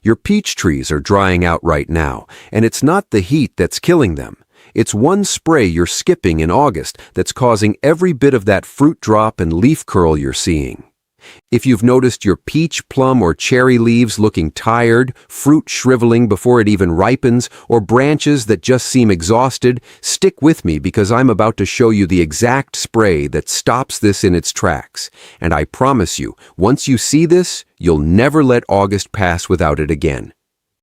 Your peach trees are drying out right now, and it's not the heat that's killing them. It's one spray you're skipping in August that's causing every bit of that fruit drop and leaf curl you're seeing. If you've noticed your peach, plum, or cherry leaves looking tired, fruit shriveling before it even ripens, or branches that just seem exhausted, stick with me because I'm about to show you the exact spray that stops this in its tracks. And I promise you, once you see this, you'll never let August pass without it again.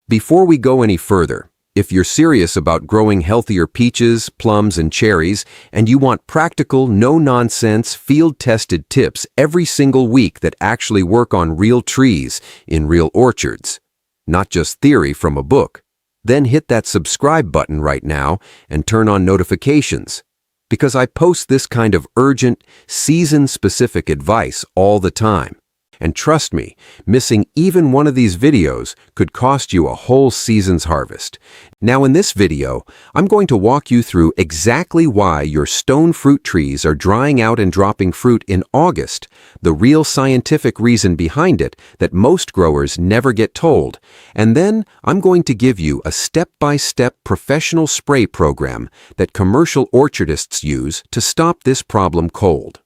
Before we go any further, if you're serious about growing healthier peaches, plums, and cherries, and you want practical, no-nonsense, field-tested tips every single week that actually work on real trees in real orchards, not just theory from a book, then hit that subscribe button right now and turn on notifications, because I post this kind of urgent, season-specific advice all the time. And trust me, missing even one of these videos could cost you a whole season's harvest. Now in this video, I'm going to walk you through exactly why your stone fruit trees are drying out and dropping fruit in August, the real scientific reason behind it that most growers never get told. And then I'm going to give you a step-by-step professional spray program that commercial orchardists use to stop this problem cold.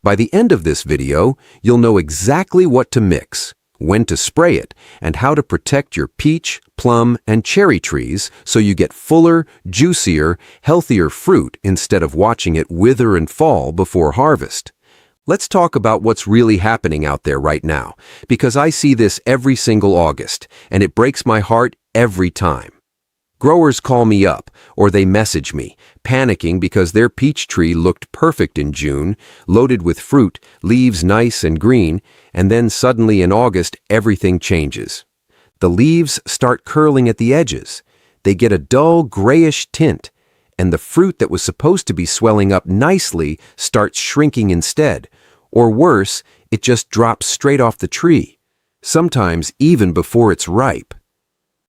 By the end of this video, you'll know exactly what to mix, when to spray it, and how to protect your peach, plum, and cherry trees so you get fuller, juicier, healthier fruit instead of watching it wither and fall before harvest. Let's talk about what's really happening out there right now, because I see this every single August, and it breaks my heart every time. Growers call me up, or they message me, panicking because their peach tree looked perfect in June, loaded with fruit, leaves nice and green, and then suddenly in August everything changes. The leaves start curling at the edges. They get a dull grayish tint, and the fruit that was supposed to be swelling up nicely starts shrinking instead. Or worse, it just drops straight off the tree, sometimes even before it's ripe.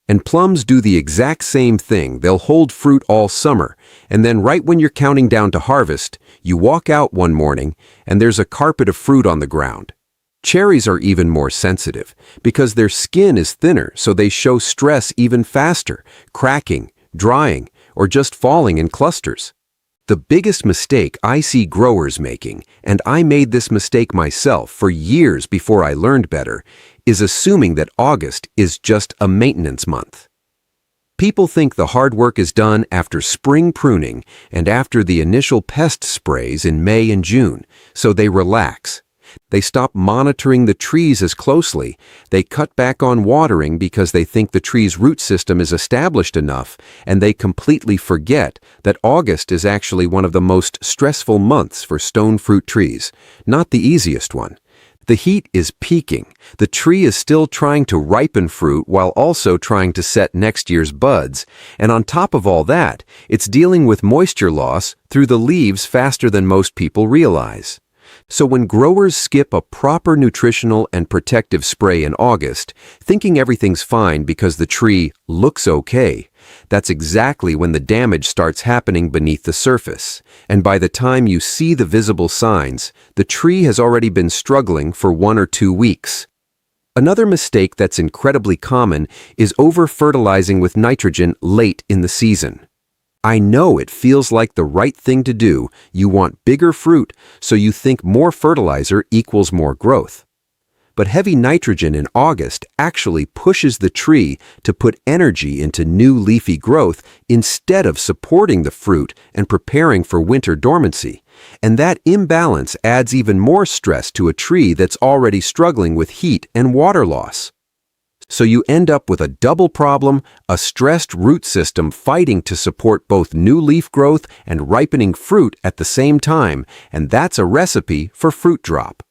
And plums do the exact same thing. They'll hold fruit all summer, and then right when you're counting down to harvest, you walk out one morning and there's a carpet of fruit on the ground. Cherries are even more sensitive because their skin is thinner, so they show stress even faster, cracking, drying, or just falling in clusters. The biggest mistake I see growers making, and I made this mistake myself for years before I learned better, is assuming that August is just a maintenance month. People think the hard work is done after spring pruning and after the initial pest sprays in May and June, so they relax. They stop monitoring the trees as closely. They cut back on watering because they think the tree's root system is established enough, and they completely forget that August is actually one of the most stressful months for stone fruit trees, not the easiest one. The heat is peaking. The tree is still trying to ripen fruit while also trying to set next year's buds. And on top of all that, it's dealing with moisture loss through the leaves faster than most people realize. So when growers skip a proper nutritional and protective spray in August, thinking everything's fine because the tree looks okay, that's exactly when the damage starts happening beneath the surface. And by the time you see the visible signs, the tree has already been struggling for 1 or 2 weeks. Another mistake that's incredibly common is over-fertilizing with nitrogen late in the season. I know it feels like the right thing to do. You want bigger fruit, so you think more fertilizer equals more growth. But heavy nitrogen in August actually pushes the tree to put energy into new leafy growth instead of supporting the fruit and preparing for winter dormancy. And that imbalance adds even more stress to a tree that's already struggling with heat and water loss. So you end up with a double problem, a stressed root system fighting to support both new leaf growth and ripening fruit at the same time, and that's a recipe for fruit drop.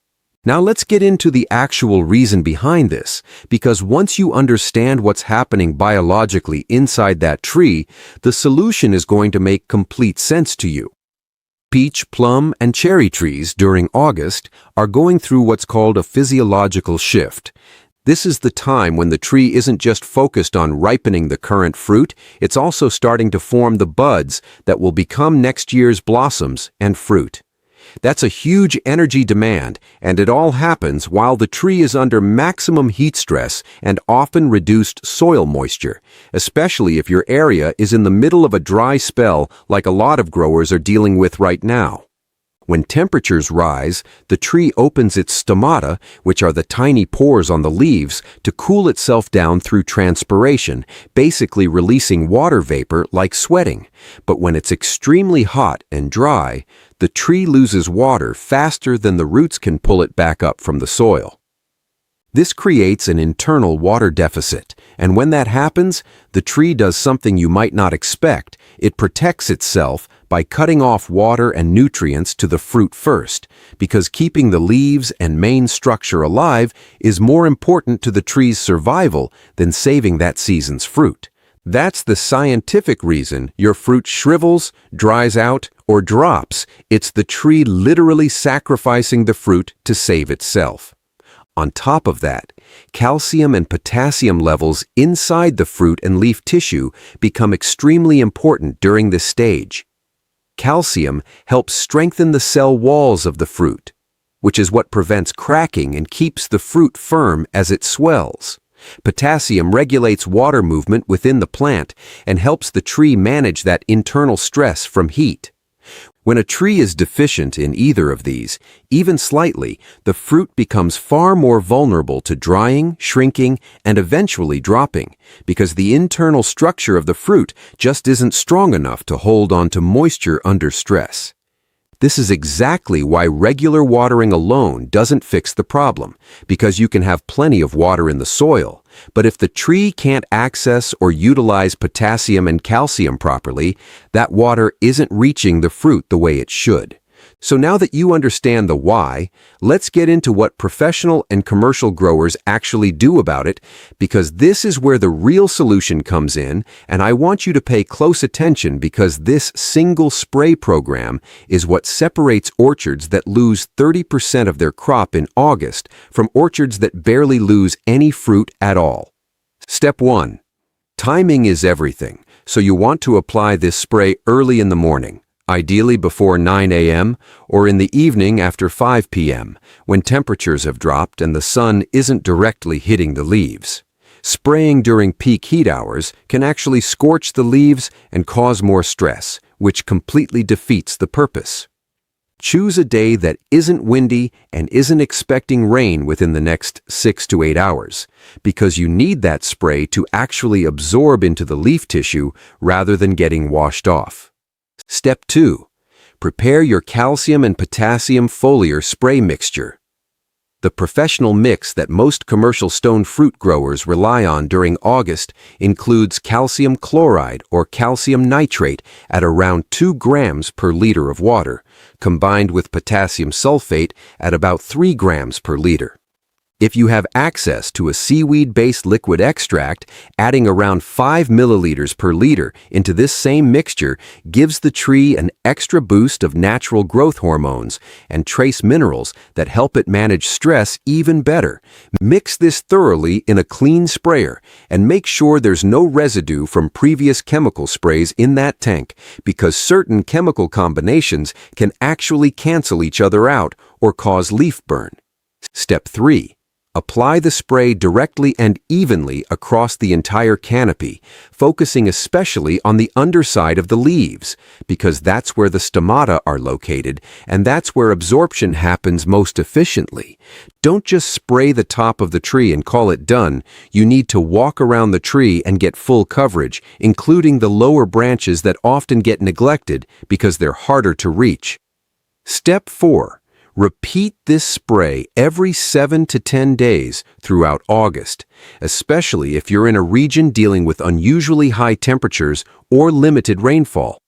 Now let's get into the actual reason behind this, because once you understand what's happening biologically inside that tree, the solution is going to make complete sense to you. Peach, plum, and cherry trees during August are going through what's called a physiological shift. This is the time when the tree isn't just focused on ripening the current fruit, it's also starting to form the buds that will become next year's blossoms and fruit. That's a huge energy demand, and it all happens while the tree is under maximum heat stress and often reduced soil moisture, especially if your area is in the middle of a dry spell like a lot of growers are dealing with right now. When temperatures rise, the tree opens its stomata, which are the tiny pores on the leaves, to cool itself down through transpiration, basically releasing water vapor like sweating. But when it's extremely hot and dry, the tree loses water faster than the roots can pull it back up from the soil. This creates an internal water deficit, and when that happens, the tree does something you might not expect. It protects itself by cutting off water and nutrients to the fruit first, because keeping the leaves and main structure alive is more important to the tree's survival than saving that season's fruit. That's the scientific reason your fruit shrivels, dries out, or drops. It's the tree literally sacrificing the fruit to save itself. On top of that, calcium and potassium levels inside the fruit and leaf tissue become extremely important during this stage. Calcium helps strengthen the cell walls of the fruit, which is what prevents cracking and keeps the fruit firm as it swells. Potassium regulates water movement within the plant and helps the tree manage that internal stress from heat. When a tree is deficient in either of these, even slightly, the fruit becomes far more vulnerable to drying, shrinking, and eventually dropping, because the internal structure of the fruit just isn't strong enough to hold on to moisture under stress. This is exactly why regular watering alone doesn't fix the problem, because you can have plenty of water in the soil, but if the tree can't access or utilize potassium and calcium properly, that water isn't reaching the fruit the way it should. So now that you understand the why, let's get into what professional and commercial growers actually do about it, because this is where the real solution comes in, and I want you to pay close attention because this single spray program is what separates orchards that lose 30% of their crop in August from orchards that barely lose any fruit at all. Step 1. Timing is everything, so you want to apply this spray early in the morning. Ideally before 9 a.m. or in the evening after 5 p.m., when temperatures have dropped and the sun isn't directly hitting the leaves. Spraying during peak heat hours can actually scorch the leaves and cause more stress, which completely defeats the purpose. Choose a day that isn't windy and isn't expecting rain within the next 6 to 8 hours, because you need that spray to actually absorb into the leaf tissue rather than getting washed off. Step 2. Prepare your calcium and potassium foliar spray mixture. The professional mix that most commercial stone fruit growers rely on during August includes calcium chloride or calcium nitrate at around 2 grams per liter of water, combined with potassium sulfate at about 3 grams per liter. If you have access to a seaweed-based liquid extract, adding around 5 milliliters per liter into this same mixture gives the tree an extra boost of natural growth hormones and trace minerals that help it manage stress even better. Mix this thoroughly in a clean sprayer and make sure there's no residue from previous chemical sprays in that tank, because certain chemical combinations can actually cancel each other out or cause leaf burn. Step 3. Apply the spray directly and evenly across the entire canopy, focusing especially on the underside of the leaves, because that's where the stomata are located, and that's where absorption happens most efficiently. Don't just spray the top of the tree and call it done. You need to walk around the tree and get full coverage, including the lower branches that often get neglected because they're harder to reach. Step 4. Repeat this spray every 7 to 10 days throughout August, especially if you're in a region dealing with unusually high temperatures or limited rainfall.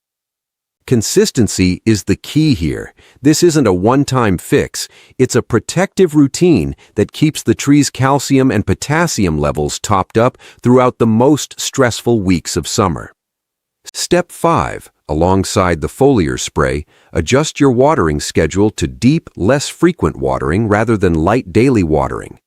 Consistency is the key here. This isn't a one-time fix. It's a protective routine that keeps the tree's calcium and potassium levels topped up throughout the most stressful weeks of summer. Step 5. Alongside the foliar spray, adjust your watering schedule to deep, less frequent watering rather than light daily watering.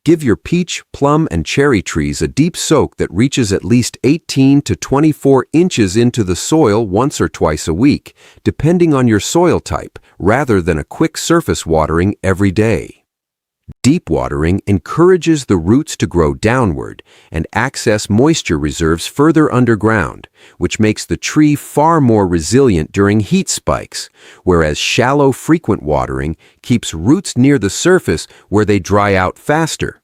Give your peach, plum, and cherry trees a deep soak that reaches at least 18 to 24 inches into the soil once or twice a week, depending on your soil type, rather than a quick surface watering every day. Deep watering encourages the roots to grow downward and access moisture reserves further underground, which makes the tree far more resilient during heat spikes, whereas shallow, frequent watering keeps roots near the surface where they dry out faster.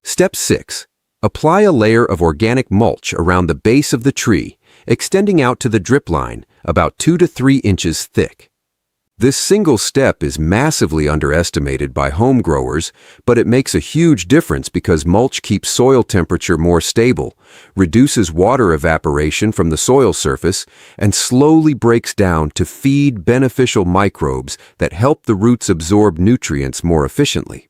Step 6. Apply a layer of organic mulch around the base of the tree, extending out to the drip line, about 2 to 3 inches thick. This single step is massively underestimated by home growers, but it makes a huge difference because mulch keeps soil temperature more stable, reduces water evaporation from the soil surface, and slowly breaks down to feed beneficial microbes that help the roots absorb nutrients more efficiently.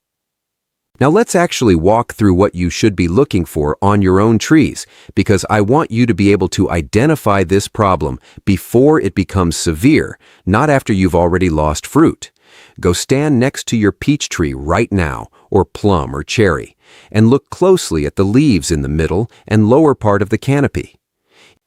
Now let's actually walk through what you should be looking for on your own trees, because I want you to be able to identify this problem before it becomes severe, not after you've already lost fruit. Go stand next to your peach tree right now, or plum or cherry, and look closely at the leaves in the middle and lower part of the canopy.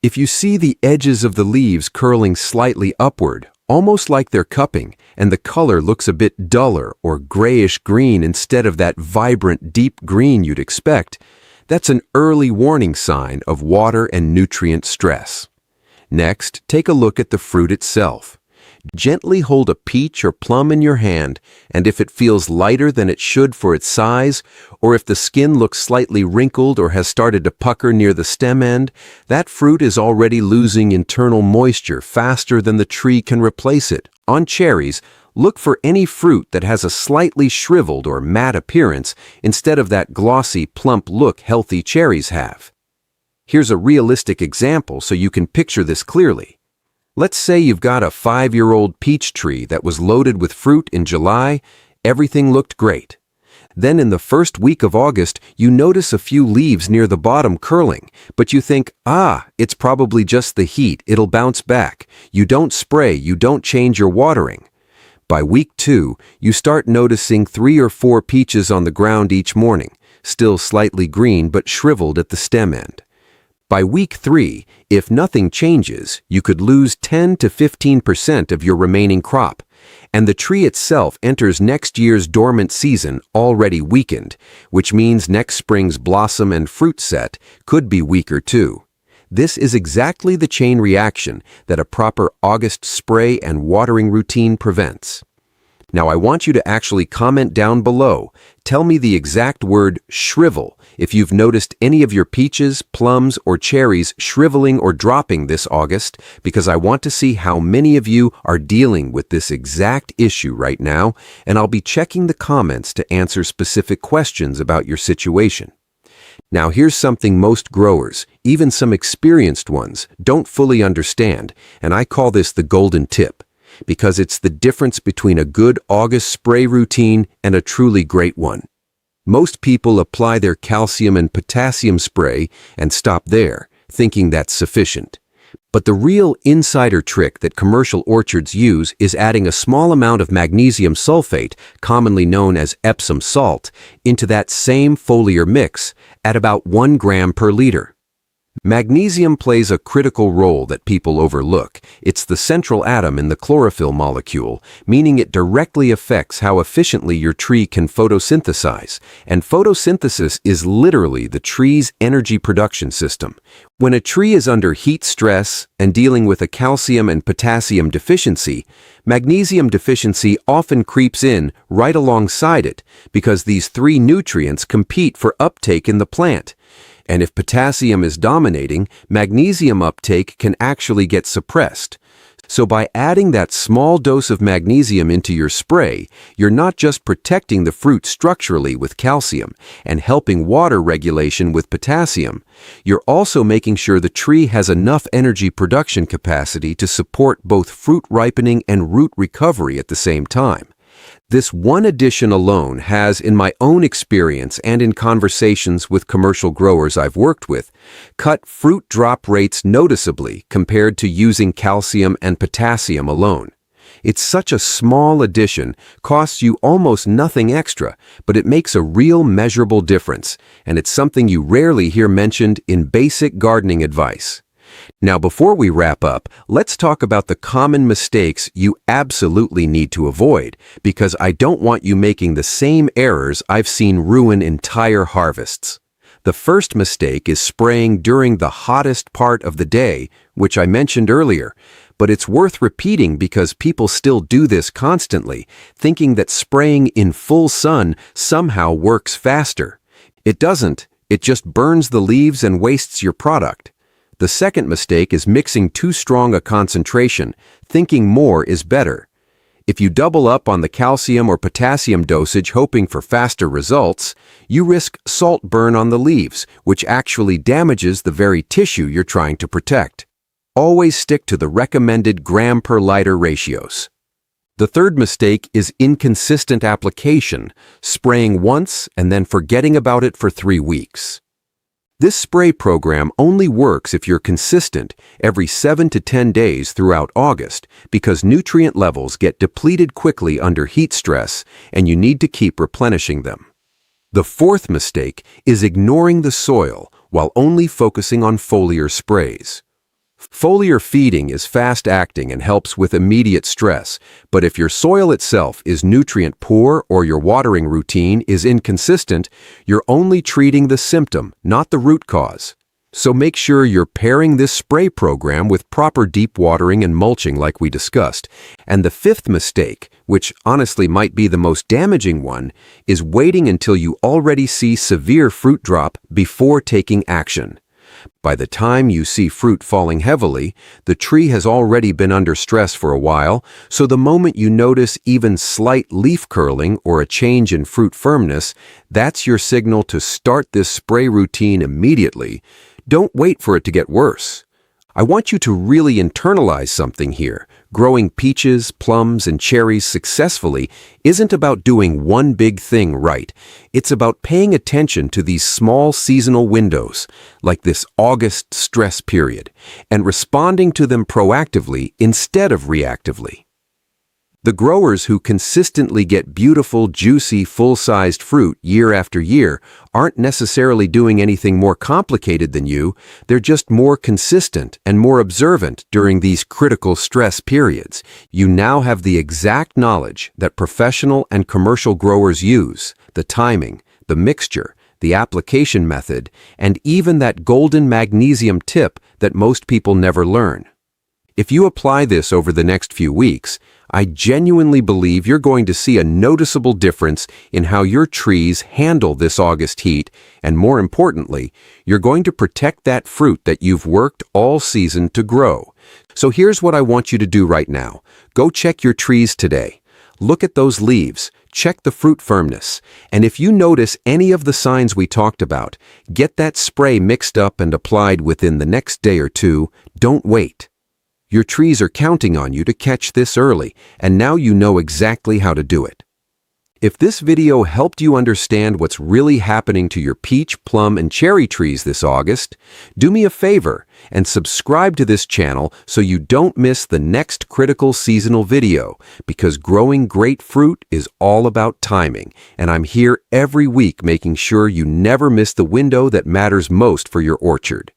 If you see the edges of the leaves curling slightly upward, almost like they're cupping, and the color looks a bit duller or grayish-green instead of that vibrant deep green you'd expect, that's an early warning sign of water and nutrient stress. Next, take a look at the fruit itself. Gently hold a peach or plum in your hand, and if it feels lighter than it should for its size, or if the skin looks slightly wrinkled or has started to pucker near the stem end, that fruit is already losing internal moisture faster than the tree can replace it. On cherries, look for any fruit that has a slightly shriveled or matte appearance instead of that glossy, plump look healthy cherries have. Here's a realistic example so you can picture this clearly. Let's say you've got a 5-year-old peach tree that was loaded with fruit in July. Everything looked great. Then in the first week of August, you notice a few leaves near the bottom curling, but you think, it's probably just the heat, it'll bounce back. You don't spray, you don't change your watering. By week 2, you start noticing 3 or 4 peaches on the ground each morning, still slightly green but shriveled at the stem end. By week 3, if nothing changes, you could lose 10 to 15% of your remaining crop, and the tree itself enters next year's dormant season already weakened, which means next spring's blossom and fruit set could be weaker too. This is exactly the chain reaction that a proper August spray and watering routine prevents. Now I want you to actually comment down below. Tell me the exact word shrivel if you've noticed any of your peaches, plums, or cherries shriveling or dropping this August, because I want to see how many of you are dealing with this exact issue right now, and I'll be checking the comments to answer specific questions about your situation. Now here's something most growers, even some experienced ones, don't fully understand, and I call this the golden tip, because it's the difference between a good August spray routine and a truly great one. Most people apply their calcium and potassium spray and stop there, thinking that's sufficient. But the real insider trick that commercial orchards use is adding a small amount of magnesium sulfate, commonly known as Epsom salt, into that same foliar mix at about 1 gram per liter. Magnesium plays a critical role that people overlook. It's the central atom in the chlorophyll molecule, meaning it directly affects how efficiently your tree can photosynthesize. And photosynthesis is literally the tree's energy production system. When a tree is under heat stress and dealing with a calcium and potassium deficiency, magnesium deficiency often creeps in right alongside it because these 3 nutrients compete for uptake in the plant. And if potassium is dominating, magnesium uptake can actually get suppressed. So by adding that small dose of magnesium into your spray, you're not just protecting the fruit structurally with calcium and helping water regulation with potassium, you're also making sure the tree has enough energy production capacity to support both fruit ripening and root recovery at the same time. This one addition alone has, in my own experience and in conversations with commercial growers I've worked with, cut fruit drop rates noticeably compared to using calcium and potassium alone. It's such a small addition, costs you almost nothing extra, but it makes a real measurable difference, and it's something you rarely hear mentioned in basic gardening advice. Now, before we wrap up, let's talk about the common mistakes you absolutely need to avoid, because I don't want you making the same errors I've seen ruin entire harvests. The first mistake is spraying during the hottest part of the day, which I mentioned earlier, but it's worth repeating because people still do this constantly, thinking that spraying in full sun somehow works faster. It doesn't, it just burns the leaves and wastes your product. The second mistake is mixing too strong a concentration, thinking more is better. If you double up on the calcium or potassium dosage hoping for faster results, you risk salt burn on the leaves, which actually damages the very tissue you're trying to protect. Always stick to the recommended gram per liter ratios. The third mistake is inconsistent application, spraying once and then forgetting about it for 3 weeks. This spray program only works if you're consistent every 7 to 10 days throughout August because nutrient levels get depleted quickly under heat stress and you need to keep replenishing them. The fourth mistake is ignoring the soil while only focusing on foliar sprays. Foliar feeding is fast-acting and helps with immediate stress, but if your soil itself is nutrient-poor or your watering routine is inconsistent, you're only treating the symptom, not the root cause. So make sure you're pairing this spray program with proper deep watering and mulching like we discussed. And the fifth mistake, which honestly might be the most damaging one, is waiting until you already see severe fruit drop before taking action. By the time you see fruit falling heavily, the tree has already been under stress for a while, so the moment you notice even slight leaf curling or a change in fruit firmness, that's your signal to start this spray routine immediately. Don't wait for it to get worse. I want you to really internalize something here. Growing peaches, plums, and cherries successfully isn't about doing one big thing right. It's about paying attention to these small seasonal windows, like this August stress period, and responding to them proactively instead of reactively. The growers who consistently get beautiful, juicy, full-sized fruit year after year aren't necessarily doing anything more complicated than you, they're just more consistent and more observant during these critical stress periods. You now have the exact knowledge that professional and commercial growers use, the timing, the mixture, the application method, and even that golden magnesium tip that most people never learn. If you apply this over the next few weeks, I genuinely believe you're going to see a noticeable difference in how your trees handle this August heat, and more importantly, you're going to protect that fruit that you've worked all season to grow. So here's what I want you to do right now. Go check your trees today. Look at those leaves, check the fruit firmness, and if you notice any of the signs we talked about, get that spray mixed up and applied within the next day or two. Don't wait. Your trees are counting on you to catch this early, and now you know exactly how to do it. If this video helped you understand what's really happening to your peach, plum, and cherry trees this August, do me a favor and subscribe to this channel so you don't miss the next critical seasonal video, because growing great fruit is all about timing, and I'm here every week making sure you never miss the window that matters most for your orchard.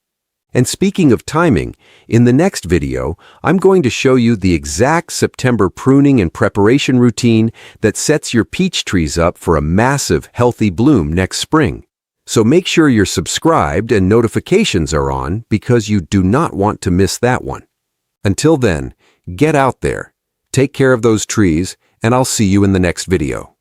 And speaking of timing, in the next video, I'm going to show you the exact September pruning and preparation routine that sets your peach trees up for a massive, healthy bloom next spring. So make sure you're subscribed and notifications are on because you do not want to miss that one. Until then, get out there, take care of those trees, and I'll see you in the next video.